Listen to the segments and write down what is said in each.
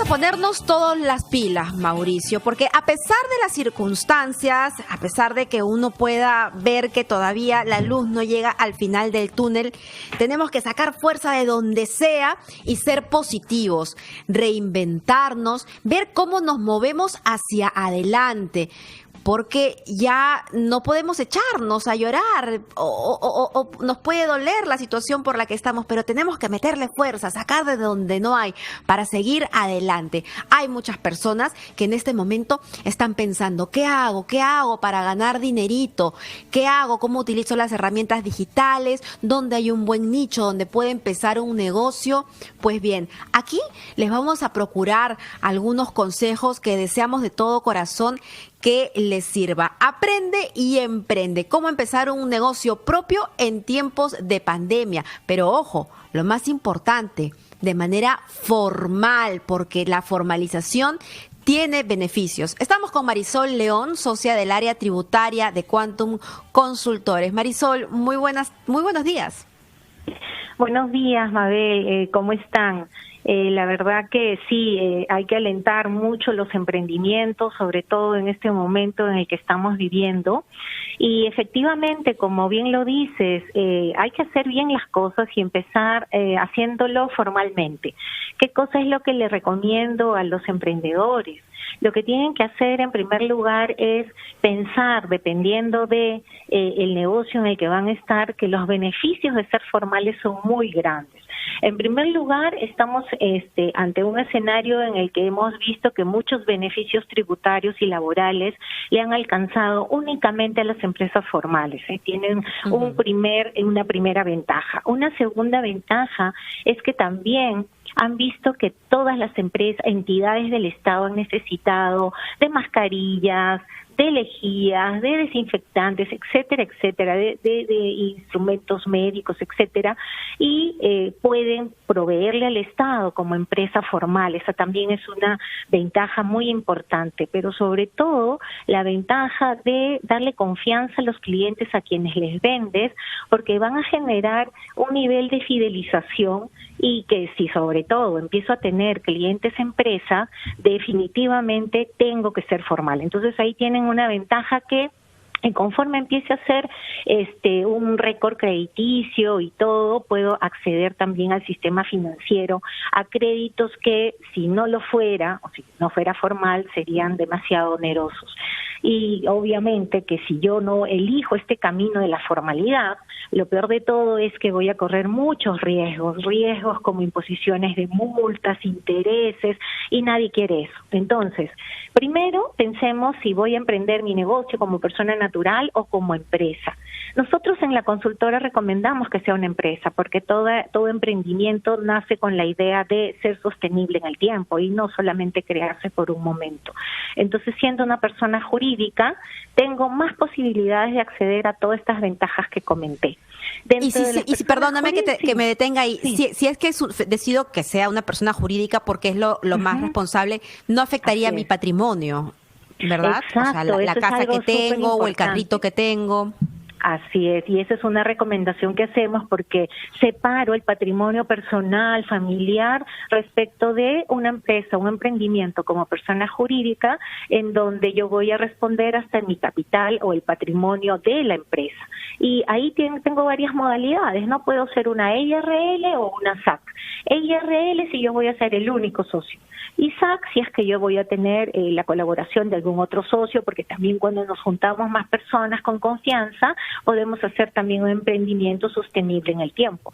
ponernos todas las pilas, Mauricio, porque a pesar de las circunstancias, a pesar de que uno pueda ver que todavía la luz no llega al final del túnel, tenemos que sacar fuerza de donde sea y ser positivos, reinventarnos, ver cómo nos movemos hacia adelante. Porque ya no podemos echarnos a llorar o nos puede doler la situación por la que estamos, pero tenemos que meterle fuerza, sacar de donde no hay para seguir adelante. Hay muchas personas que en este momento están pensando, ¿qué hago? ¿Qué hago para ganar dinerito? ¿Qué hago? ¿Cómo utilizo las herramientas digitales? ¿Dónde hay un buen nicho donde puede empezar un negocio? Pues bien, aquí les vamos a procurar algunos consejos que deseamos de todo corazón que les sirva. Aprende y emprende. Cómo empezar un negocio propio en tiempos de pandemia. Pero ojo, lo más importante, de manera formal, porque la formalización tiene beneficios. Estamos con Marisol León, socia del área tributaria de Quantum Consultores. Marisol, muy buenos días. Buenos días, Mabel. ¿Cómo están? La verdad que sí, hay que alentar mucho los emprendimientos, sobre todo en este momento en el que estamos viviendo. Y efectivamente, como bien lo dices, hay que hacer bien las cosas y empezar haciéndolo formalmente. ¿Qué cosa es lo que le recomiendo a los emprendedores? Lo que tienen que hacer en primer lugar es pensar, dependiendo de el negocio en el que van a estar, que los beneficios de ser formales son muy grandes. En primer lugar, estamos ante un escenario en el que hemos visto que muchos beneficios tributarios y laborales le han alcanzado únicamente a las empresas formales. Tienen una primera ventaja. Una segunda ventaja es que también han visto que todas las entidades del Estado han necesitado de mascarillas, de lejías, de desinfectantes, etcétera, etcétera, de instrumentos médicos, etcétera, y pueden proveerle al Estado como empresa formal. Esa también es una ventaja muy importante, pero sobre todo la ventaja de darle confianza a los clientes a quienes les vendes, porque van a generar un nivel de fidelización y que si sobre todo empiezo a tener clientes empresa, definitivamente tengo que ser formal. Entonces ahí tienen una ventaja que conforme empiece a hacer un récord crediticio y todo, puedo acceder también al sistema financiero a créditos que si no lo fuera, o si no fuera formal, serían demasiado onerosos. Y obviamente que si yo no elijo este camino de la formalidad, lo peor de todo es que voy a correr muchos riesgos como imposiciones de multas, intereses, y nadie quiere eso. Entonces, primero pensemos si voy a emprender mi negocio como persona natural o como empresa. Nosotros en la consultora recomendamos que sea una empresa, porque todo emprendimiento nace con la idea de ser sostenible en el tiempo y no solamente crearse por un momento. Entonces, siendo una persona jurídica, tengo más posibilidades de acceder a todas estas ventajas que comenté. Perdóname que me detenga ahí. Sí. Si es que decido que sea una persona jurídica porque es lo más responsable, no afectaría mi patrimonio, ¿verdad? Exacto, o sea, la casa que tengo o el carrito que tengo. Así es, y esa es una recomendación que hacemos porque separo el patrimonio personal, familiar, respecto de una empresa, un emprendimiento como persona jurídica, en donde yo voy a responder hasta mi capital o el patrimonio de la empresa. Y ahí tengo varias modalidades, no puedo ser una EIRL o una SAC. EIRL si yo voy a ser el único socio. Y SAC si es que yo voy a tener la colaboración de algún otro socio, porque también cuando nos juntamos más personas con confianza, podemos hacer también un emprendimiento sostenible en el tiempo.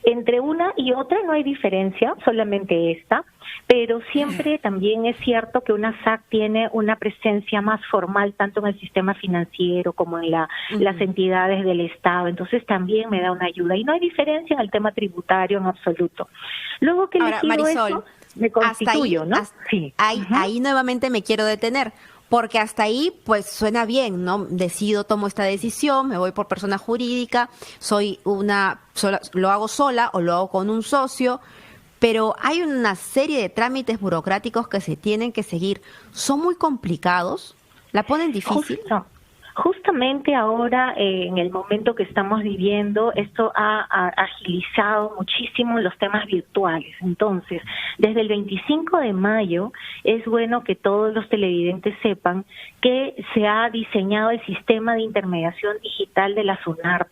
Entre una y otra no hay diferencia, solamente esta, pero siempre también es cierto que una SAC tiene una presencia más formal tanto en el sistema financiero como en las entidades del Estado, entonces también me da una ayuda y no hay diferencia en el tema tributario en absoluto. Luego que Ahora, Marisol, eso, me constituyo, ¿no? Sí. Ahí nuevamente me quiero detener. Porque hasta ahí, pues suena bien, ¿no? Tomo esta decisión, me voy por persona jurídica, lo hago sola o lo hago con un socio, pero hay una serie de trámites burocráticos que se tienen que seguir. ¿Son muy complicados? ¿La ponen difícil? Justamente ahora, en el momento que estamos viviendo, esto ha agilizado muchísimo los temas virtuales. Entonces, desde el 25 de mayo es bueno que todos los televidentes sepan que se ha diseñado el sistema de intermediación digital de la SUNARP.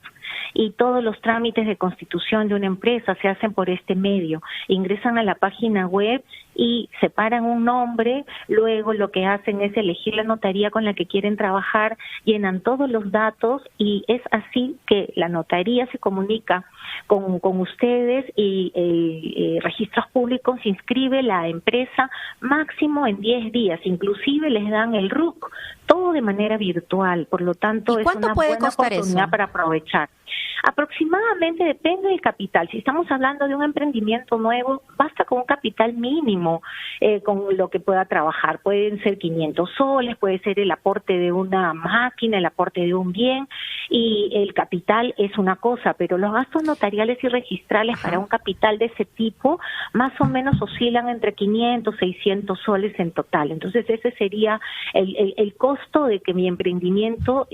Y todos los trámites de constitución de una empresa se hacen por este medio. Ingresan a la página web y separan un nombre, luego lo que hacen es elegir la notaría con la que quieren trabajar, llenan todos los datos y es así que la notaría se comunica con ustedes y registros públicos inscribe la empresa máximo en 10 días, inclusive les dan el RUC, todo de manera virtual, por lo tanto es una buena oportunidad para aprovechar. Aproximadamente depende del capital. Si estamos hablando de un emprendimiento nuevo, basta con un capital mínimo con lo que pueda trabajar. Pueden ser 500 soles, puede ser el aporte de una máquina, el aporte de un bien, y el capital es una cosa, pero los gastos notariales y registrales para un capital de ese tipo más o menos oscilan entre 500, 600 soles en total. Entonces ese sería el costo de que mi emprendimiento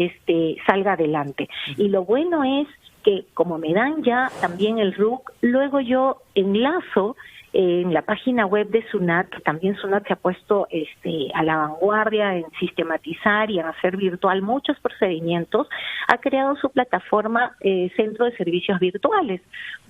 salga adelante. Y lo bueno es que como me dan ya también el RUC, luego yo enlazo en la página web de SUNAT, que también SUNAT se ha puesto a la vanguardia en sistematizar y en hacer virtual muchos procedimientos, ha creado su plataforma Centro de Servicios Virtuales,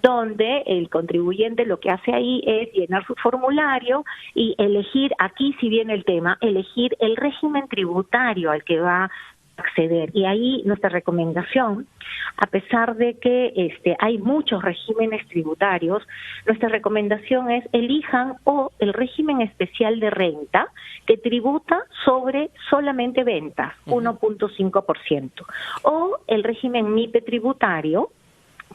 donde el contribuyente lo que hace ahí es llenar su formulario y elegir, aquí si viene el tema, elegir el régimen tributario al que va a acceder. Y ahí nuestra recomendación, a pesar de que hay muchos regímenes tributarios, nuestra recomendación es elijan o el régimen especial de renta que tributa sobre solamente ventas, 1.5%, o el régimen MIPE tributario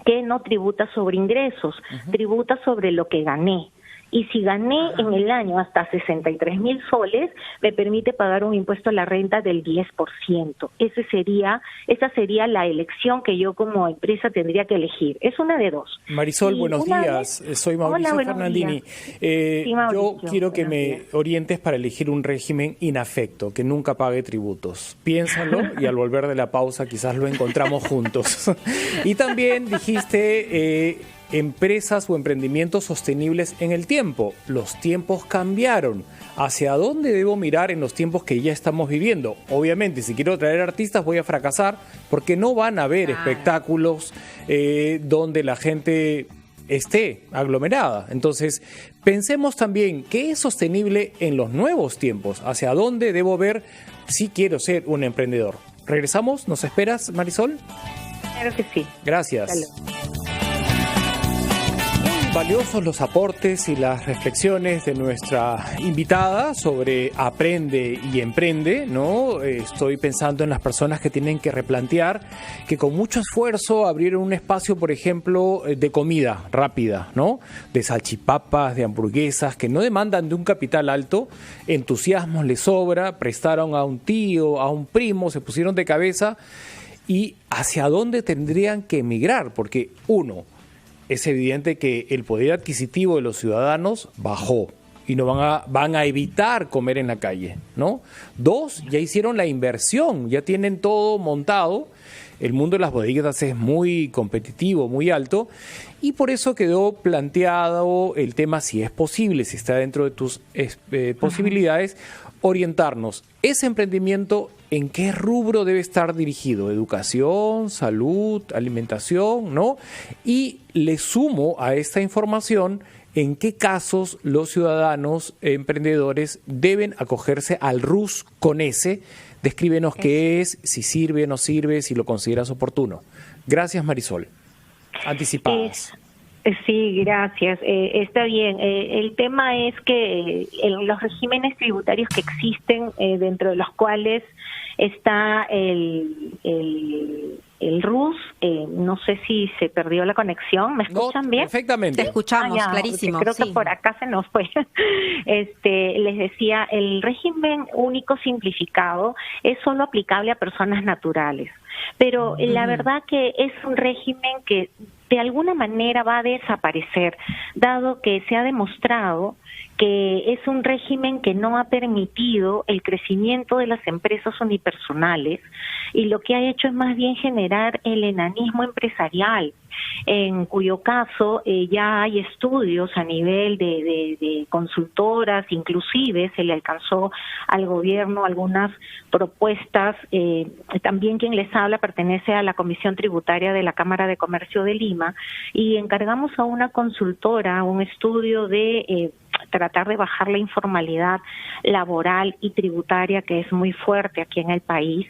que no tributa sobre ingresos, tributa sobre lo que gané. Y si gané en el año hasta 63,000 soles, me permite pagar un impuesto a la renta del 10%. Esa sería la elección que yo como empresa tendría que elegir. Es una de dos. Marisol, buenos días. Soy Mauricio Fernandini. Sí, Mauricio, yo quiero que me orientes para elegir un régimen inafecto, que nunca pague tributos. Piénsalo y al volver de la pausa quizás lo encontramos juntos. Y también dijiste empresas o emprendimientos sostenibles en el tiempo. Los tiempos cambiaron. ¿Hacia dónde debo mirar en los tiempos que ya estamos viviendo? Obviamente, si quiero traer artistas voy a fracasar porque no van a haber espectáculos donde la gente esté aglomerada. Entonces, pensemos también qué es sostenible en los nuevos tiempos. ¿Hacia dónde debo ver si quiero ser un emprendedor? ¿Regresamos? ¿Nos esperas, Marisol? Claro que sí. Gracias. Salud. Valiosos los aportes y las reflexiones de nuestra invitada sobre aprende y emprende, ¿no? Estoy pensando en las personas que tienen que replantear que con mucho esfuerzo abrieron un espacio, por ejemplo, de comida rápida, ¿no? De salchipapas, de hamburguesas, que no demandan de un capital alto, entusiasmo les sobra, prestaron a un tío, a un primo, se pusieron de cabeza. ¿Y hacia dónde tendrían que emigrar? Porque es evidente que el poder adquisitivo de los ciudadanos bajó y no van a evitar comer en la calle, ¿no? 2, ya hicieron la inversión, ya tienen todo montado. El mundo de las bodegas es muy competitivo, muy alto, y por eso quedó planteado el tema, si es posible, si está dentro de tus posibilidades, orientarnos. Ese emprendimiento, ¿en qué rubro debe estar dirigido? Educación, salud, alimentación, ¿no? Y le sumo a esta información en qué casos los ciudadanos emprendedores deben acogerse al RUS con S. Descríbenos qué es, si sirve o no sirve, si lo consideras oportuno. Gracias, Marisol. Anticipadas. Sí, gracias. Está bien. El tema es que los regímenes tributarios que existen, dentro de los cuales está el RUS, no sé si se perdió la conexión. ¿Me escuchan bien? Perfectamente. Te escuchamos, clarísimo. Creo que por acá se nos fue. Les decía, el régimen único simplificado es solo aplicable a personas naturales. Pero la verdad que es un régimen que de alguna manera va a desaparecer, dado que se ha demostrado que es un régimen que no ha permitido el crecimiento de las empresas unipersonales y lo que ha hecho es más bien generar el enanismo empresarial, en cuyo caso ya hay estudios a nivel de consultoras, inclusive se le alcanzó al gobierno algunas propuestas. También quien les habla pertenece a la Comisión Tributaria de la Cámara de Comercio de Lima y encargamos a una consultora un estudio de tratar de bajar la informalidad laboral y tributaria que es muy fuerte aquí en el país.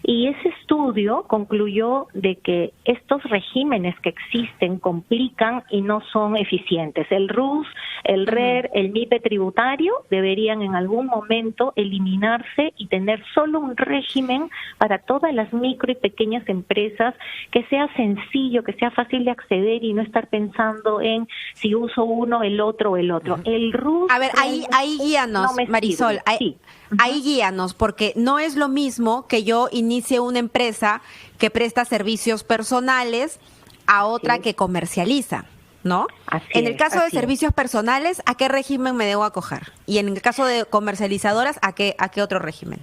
Y ese estudio concluyó de que estos regímenes que existen complican y no son eficientes. El RUS, el RER, el MIPE tributario deberían en algún momento eliminarse y tener solo un régimen para todas las micro y pequeñas empresas que sea sencillo, que sea fácil de acceder y no estar pensando en si uso uno, el otro o el otro. El RUS... A ver, ahí guíanos, no Marisol, ahí guíanos, porque no es lo mismo que yo inicie una empresa que presta servicios personales a otra que comercializa, ¿no? En el caso de servicios personales, ¿a qué régimen me debo acoger? Y en el caso de comercializadoras, ¿a qué otro régimen?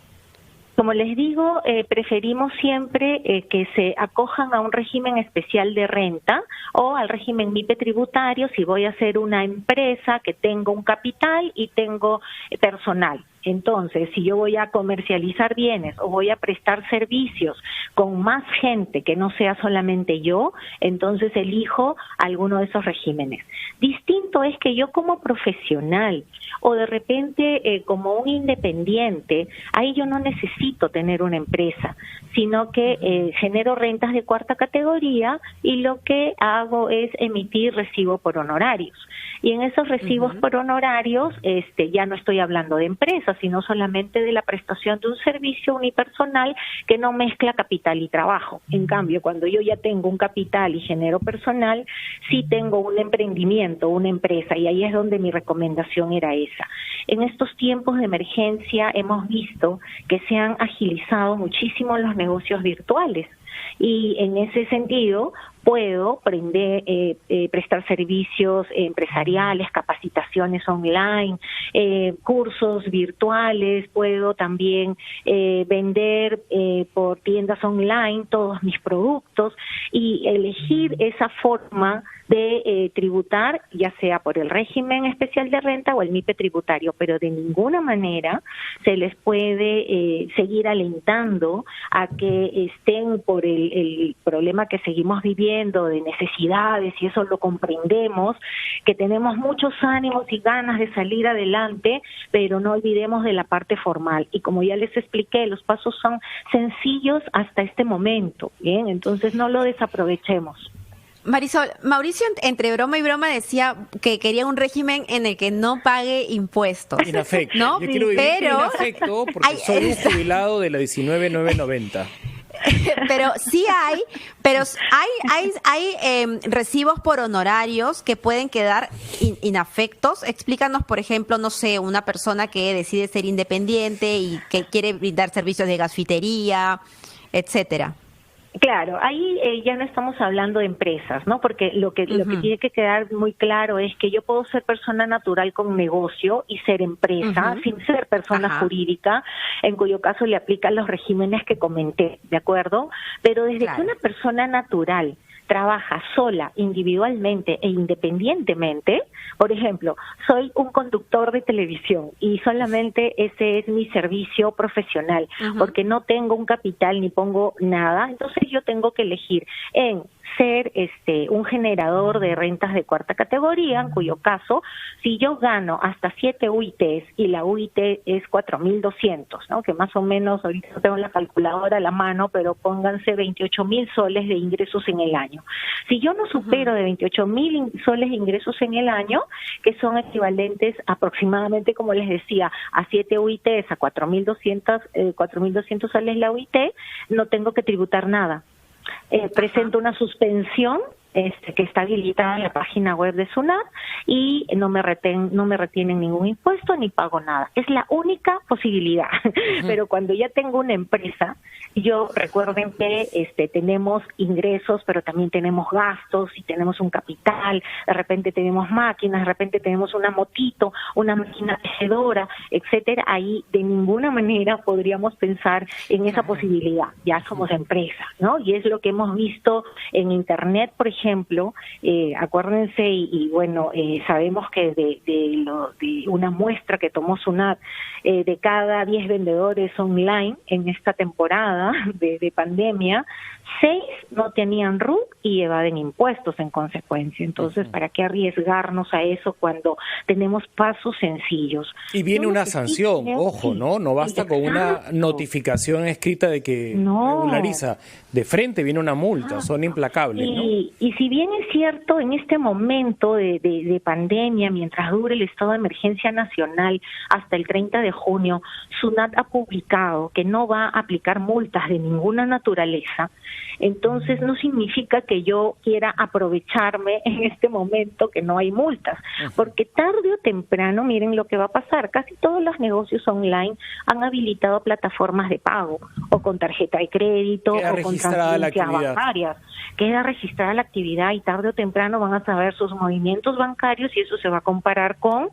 Como les digo, preferimos siempre que se acojan a un régimen especial de renta o al régimen MIPE tributario si voy a hacer una empresa que tengo un capital y tengo personal. Entonces, si yo voy a comercializar bienes o voy a prestar servicios con más gente que no sea solamente yo, entonces elijo alguno de esos regímenes. Distinto es que yo como profesional o de repente como un independiente, ahí yo no necesito tener una empresa, sino que genero rentas de cuarta categoría y lo que hago es emitir recibo por honorarios. Y en esos recibos por honorarios ya no estoy hablando de empresas, sino solamente de la prestación de un servicio unipersonal que no mezcla capital y trabajo. En cambio, cuando yo ya tengo un capital y genero personal, sí tengo un emprendimiento, una empresa, y ahí es donde mi recomendación era esa. En estos tiempos de emergencia hemos visto que se han agilizado muchísimo los negocios virtuales. Y en ese sentido puedo prestar servicios empresariales, capacitaciones online, cursos virtuales, puedo también vender por tiendas online todos mis productos y elegir esa forma de tributar, ya sea por el régimen especial de renta o el MIPE tributario, pero de ninguna manera se les puede seguir alentando a que estén por el problema que seguimos viviendo de necesidades, y eso lo comprendemos, que tenemos muchos ánimos y ganas de salir adelante, pero no olvidemos de la parte formal. Y como ya les expliqué, los pasos son sencillos hasta este momento, ¿bien? Entonces no lo desaprovechemos. Marisol, Mauricio entre broma y broma decía que quería un régimen en el que no pague impuestos. Inafecto. ¿No? Yo quiero vivir inafecto porque soy un jubilado de la 19.990. Pero sí hay recibos por honorarios que pueden quedar inafectos. Explícanos, por ejemplo, no sé, una persona que decide ser independiente y que quiere brindar servicios de gasfitería, etcétera. Claro, ahí ya no estamos hablando de empresas, ¿no? Porque lo que tiene que quedar muy claro es que yo puedo ser persona natural con negocio y ser empresa sin ser persona jurídica, en cuyo caso le aplican los regímenes que comenté, ¿de acuerdo? Pero desde que una persona natural trabaja sola, individualmente e independientemente, por ejemplo, soy un conductor de televisión y solamente ese es mi servicio profesional, porque no tengo un capital ni pongo nada, entonces yo tengo que elegir en ser un generador de rentas de cuarta categoría, en cuyo caso, si yo gano hasta 7 UITs y la UIT es 4.200, ¿no? Que más o menos, ahorita no tengo la calculadora a la mano, pero pónganse 28.000 soles de ingresos en el año. Si yo no supero de 28.000 soles de ingresos en el año, que son equivalentes aproximadamente, como les decía, a 7 UITs, a 4.200 soles la UIT, no tengo que tributar nada. Presento una suspensión que está habilitada en la página web de SUNAT y no me retienen ningún impuesto ni pago nada. Es la única posibilidad. Pero cuando ya tengo una empresa, recuerden que tenemos ingresos, pero también tenemos gastos y tenemos un capital, de repente tenemos máquinas, de repente tenemos una motito, una máquina tejedora, etcétera. Ahí de ninguna manera podríamos pensar en esa posibilidad. Ya somos empresa, ¿no? Y es lo que hemos visto en Internet, por ejemplo. Acuérdense sabemos que de una muestra que tomó SUNAT, de cada 10 vendedores online en esta temporada de pandemia, 6 no tenían RUC y evaden impuestos en consecuencia. Entonces, ¿para qué arriesgarnos a eso cuando tenemos pasos sencillos? Y viene una sanción, ojo, ¿no? No basta con una notificación escrita de que regulariza. De frente viene una multa, son implacables, ¿no? Y si bien es cierto, en este momento de pandemia, mientras dure el estado de emergencia nacional hasta el 30 de junio, SUNAT ha publicado que no va a aplicar multas de ninguna naturaleza. Entonces no significa que yo quiera aprovecharme en este momento que no hay multas, porque tarde o temprano, miren lo que va a pasar, casi todos los negocios online han habilitado plataformas de pago, o con tarjeta de crédito, o con transferencias bancarias. Queda registrada la actividad y tarde o temprano van a saber sus movimientos bancarios y eso se va a comparar con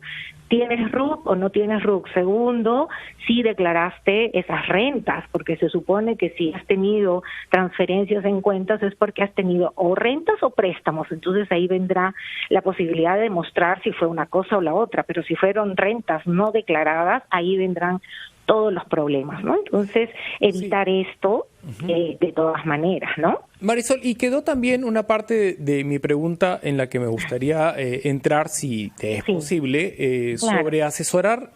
¿tienes RUC o no tienes RUC? Segundo, si declaraste esas rentas, porque se supone que si has tenido transferencias en cuentas es porque has tenido o rentas o préstamos. Entonces ahí vendrá la posibilidad de demostrar si fue una cosa o la otra, pero si fueron rentas no declaradas, ahí vendrán todos los problemas, ¿no? Entonces, evitar esto de todas maneras, ¿no? Marisol, y quedó también una parte de mi pregunta en la que me gustaría entrar, si te es posible, sobre asesorar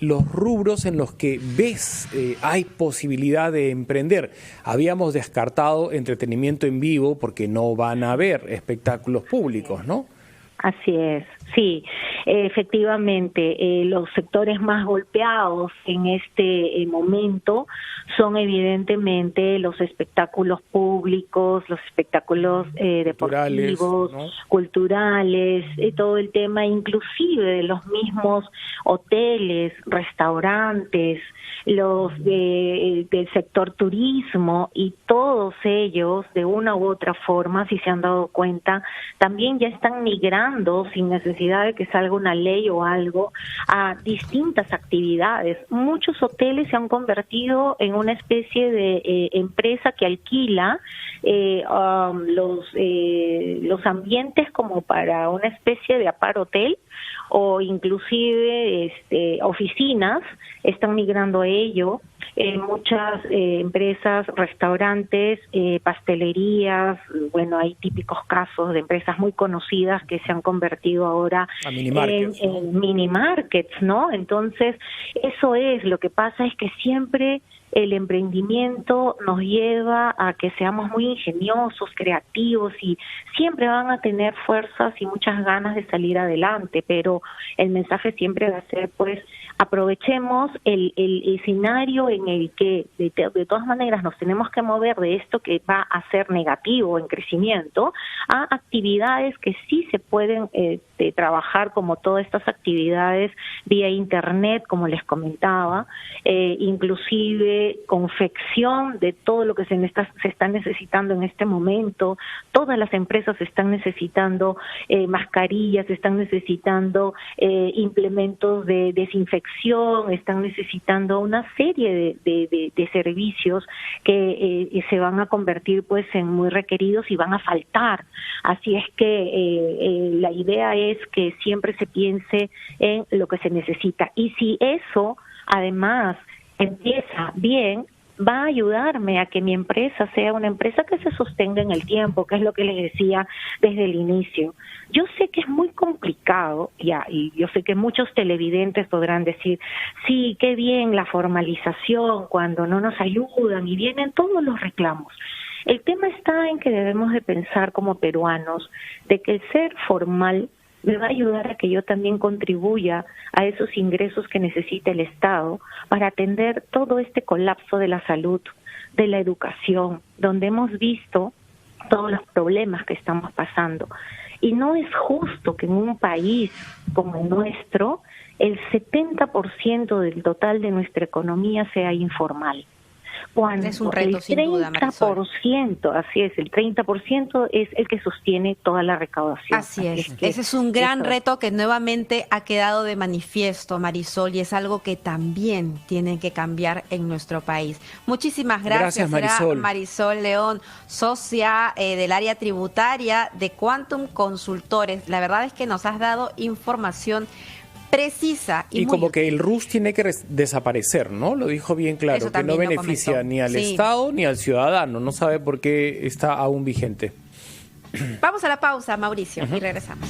los rubros en los que ves hay posibilidad de emprender. Habíamos descartado entretenimiento en vivo porque no van a haber espectáculos públicos, ¿no? Así es, sí, efectivamente, los sectores más golpeados en este momento son evidentemente los espectáculos públicos, los espectáculos deportivos, ¿no? Culturales, todo el tema inclusive de los mismos hoteles, restaurantes, los del sector turismo, y todos ellos de una u otra forma, si se han dado cuenta, también ya están migrando sin necesidad de que salga una ley o algo a distintas actividades. Muchos hoteles se han convertido en una especie de empresa que alquila los ambientes como para una especie de apart-hotel, o inclusive oficinas están migrando a ello. Muchas empresas, restaurantes, pastelerías, bueno, hay típicos casos de empresas muy conocidas que se han convertido ahora en mini markets, ¿no? Entonces, eso es, lo que pasa es que siempre el emprendimiento nos lleva a que seamos muy ingeniosos, creativos, y siempre van a tener fuerzas y muchas ganas de salir adelante, pero el mensaje siempre va a ser, pues, aprovechemos el escenario en el que de todas maneras nos tenemos que mover de esto que va a ser negativo en crecimiento a actividades que sí se pueden trabajar, como todas estas actividades vía internet, como les comentaba, inclusive confección de todo lo que se está necesitando en este momento. Todas las empresas están necesitando mascarillas, están necesitando implementos de desinfección, están necesitando una serie de servicios que se van a convertir pues en muy requeridos y van a faltar. Así es que la idea es que siempre se piense en lo que se necesita, y si eso además empieza bien, va a ayudarme a que mi empresa sea una empresa que se sostenga en el tiempo, que es lo que les decía desde el inicio. Yo sé que es muy complicado, y yo sé que muchos televidentes podrán decir, sí, qué bien la formalización cuando no nos ayudan, y vienen todos los reclamos. El tema está en que debemos de pensar como peruanos de que el ser formal me va a ayudar a que yo también contribuya a esos ingresos que necesita el Estado para atender todo este colapso de la salud, de la educación, donde hemos visto todos los problemas que estamos pasando. Y no es justo que en un país como el nuestro, el 70% del total de nuestra economía sea informal. Cuando es un reto, el 30%, sin duda, Marisol. así es, el 30% es el que sostiene toda la recaudación. Así es. Ese es un gran reto que nuevamente ha quedado de manifiesto, Marisol, y es algo que también tiene que cambiar en nuestro país. Muchísimas gracias, Marisol. Era Marisol León, socia del área tributaria de Quantum Consultores. La verdad es que nos has dado información precisa y como muy que el RUS tiene que desaparecer, ¿no? Lo dijo bien claro, que no beneficia ni al Estado ni al ciudadano. No sabe por qué está aún vigente. Vamos a la pausa, Mauricio, y regresamos.